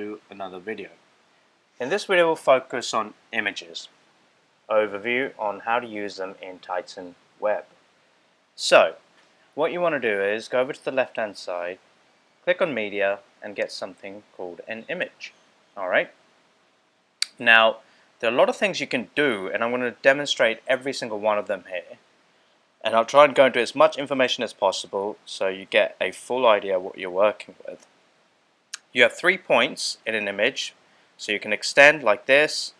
to another video. In this video we'll focus on images, overview on how to use them in Titan Web. So what you want to do is go over to the left hand side, click on media and get something called an image. Alright, now there are a lot of things you can do and I'm going to demonstrate every single one of them here, and I'll try and go into as much information as possible so you get a full idea of what you're working with. You have 3 points in an image, so you can extend like this,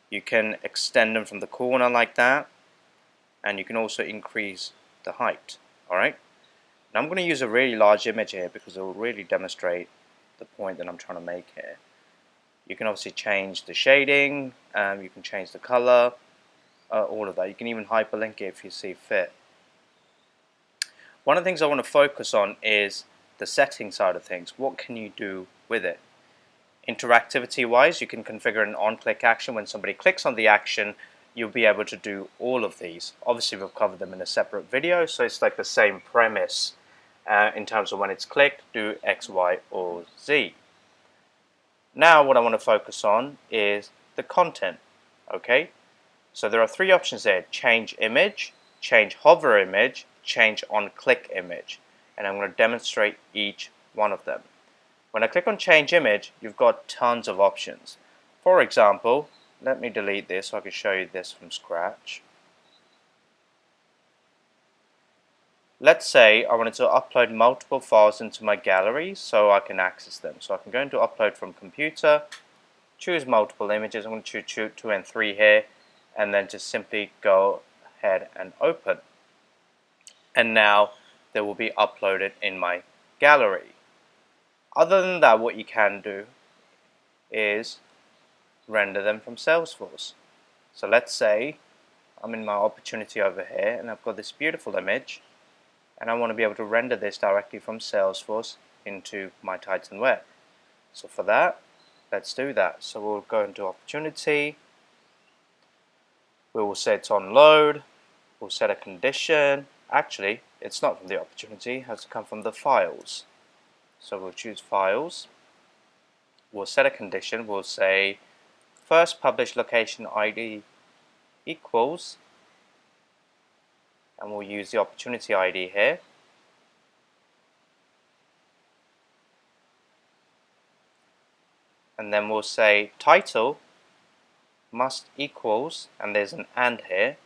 you can extend them from the corner like that, and you can also increase the height. Alright, now I'm going to use a really large image here because it will really demonstrate the point that I'm trying to make here. You can obviously change the shading, you can change the color, all of that. You can even hyperlink it if you see fit. One of the things I want to focus on is the setting side of things. What can you do with it? Interactivity wise, you can configure an on-click action. When somebody clicks on the action, you'll be able to do all of these. Obviously we've covered them in a separate video, so it's like the same premise in terms of when it's clicked, do X, Y or Z. Now what I want to focus on is the content. Okay, so there are 3 options there: change image, change hover image, change on click image, and I'm going to demonstrate each one of them. When I click on change image, you've got tons of options. For example, let me delete this so I can show you this from scratch. Let's say I wanted to upload multiple files into my gallery so I can access them. So I can go into upload from computer, choose multiple images. I'm going to choose 2 and 3 here, and then just simply go ahead and open. And now they will be uploaded in my gallery. Other than that, what you can do is render them from Salesforce. So let's say I'm in my opportunity over here and I've got this beautiful image and I want to be able to render this directly from Salesforce into my Titan Web. So for that, let's do that. So we'll go into opportunity, we will set it on load, we'll set a condition. Actually, it's not from the opportunity, it has to come from the files. So we'll choose files, we'll set a condition, we'll say first publish location ID equals, and we'll use the opportunity ID here. And then we'll say title must equals, and there's an and here,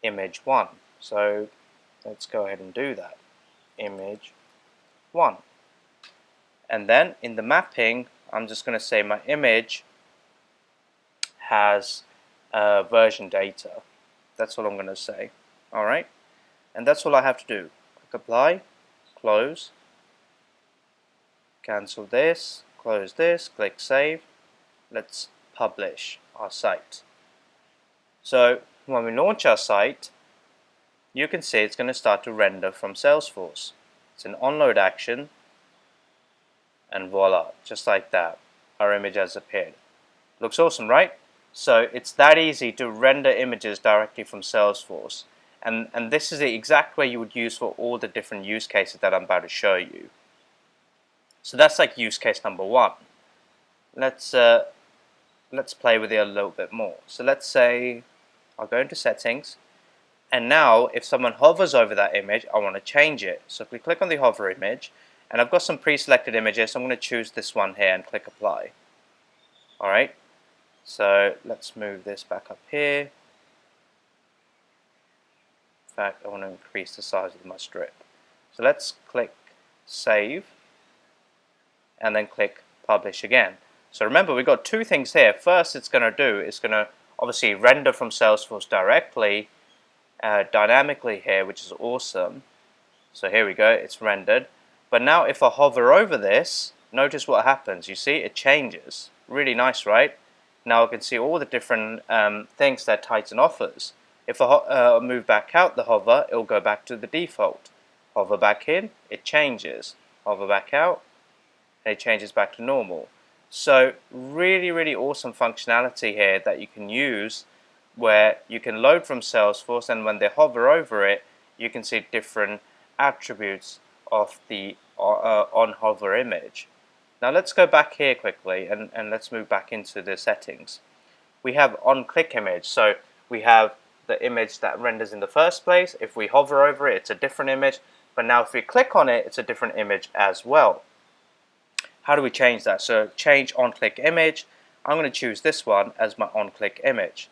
image 1. So let's go ahead and do that, image 1. And then in the mapping, I'm just going to say my image has version data. That's all I'm going to say. Alright, and that's all I have to do. Click apply, close, cancel this, close this, click save. Let's publish our site. So when we launch our site, you can see it's going to start to render from Salesforce. It's an onload action, and voila, just like that, our image has appeared. Looks awesome, right? So it's that easy to render images directly from Salesforce, and this is the exact way you would use for all the different use cases that I'm about to show you. So that's like use case number 1. Let's play with it a little bit more. So let's say I'll go into settings, and now if someone hovers over that image, I want to change it. So if we click on the hover image, and I've got some pre-selected images, so I'm going to choose this one here and click apply. Alright, so let's move this back up here. In fact, I want to increase the size of my strip. So let's click save and then click publish again. So remember, we've got 2 things here. First, it's going to do is going to obviously render from Salesforce directly, dynamically here, which is awesome. So here we go, it's rendered. But now if I hover over this, notice what happens. You see it changes. Really nice, right? Now I can see all the different things that Titan offers. If I move back out the hover, it will go back to the default. Hover back in, it changes. Hover back out, and it changes back to normal. So really awesome functionality here that you can use, where you can load from Salesforce, and when they hover over it, you can see different attributes of the on hover image. Now let's go back here quickly and let's move back into the settings. We have on-click image, so we have the image that renders in the first place. If we hover over it, it's a different image, but now if we click on it, it's a different image as well. How do we change that? So change on-click image. I'm going to choose this one as my on-click image.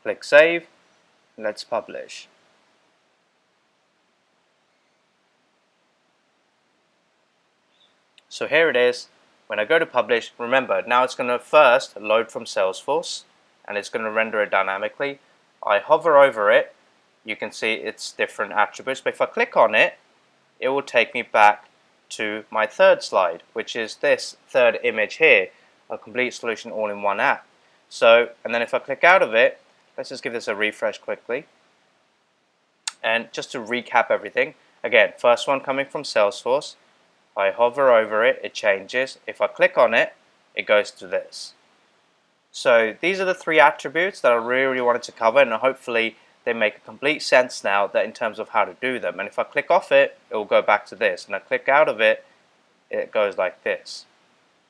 Click Save. Let's publish. So here it is. When I go to publish, remember, now it's going to first load from Salesforce and it's going to render it dynamically. I hover over it, you can see its different attributes, but if I click on it, it will take me back to my third slide, which is this third image here, a complete solution all in one app. So, and then if I click out of it, let's just give this a refresh quickly. And just to recap everything, again, first one coming from Salesforce, I hover over it, it changes. If I click on it, it goes to this. So these are the three attributes that I really wanted to cover, and hopefully they make a complete sense now that in terms of how to do them. And if I click off it, it will go back to this, and I click out of it, it goes like this.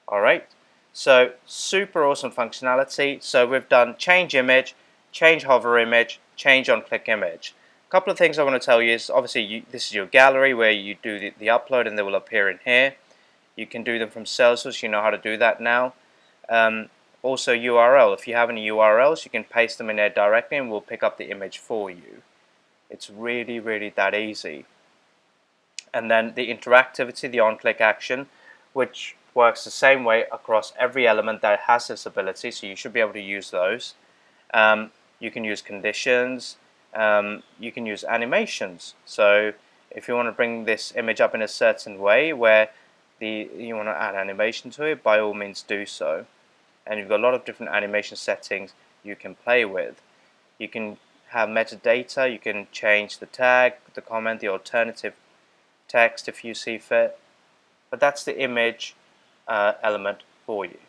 Alright, so super awesome functionality. So we've done change image, change hover image, change on click image. A couple of things I want to tell you is obviously this is your gallery where you do the upload and they will appear in here. You can do them from Salesforce, you know how to do that now. Also URL, if you have any URLs you can paste them in there directly and we'll pick up the image for you. It's really that easy. And then the interactivity, the on-click action, which works the same way across every element that has this ability, so you should be able to use those. You can use conditions, you can use animations. So if you want to bring this image up in a certain way where you want to add animation to it, by all means do so. And you've got a lot of different animation settings you can play with. You can have metadata, you can change the tag, the comment, the alternative text if you see fit. But that's the image element for you.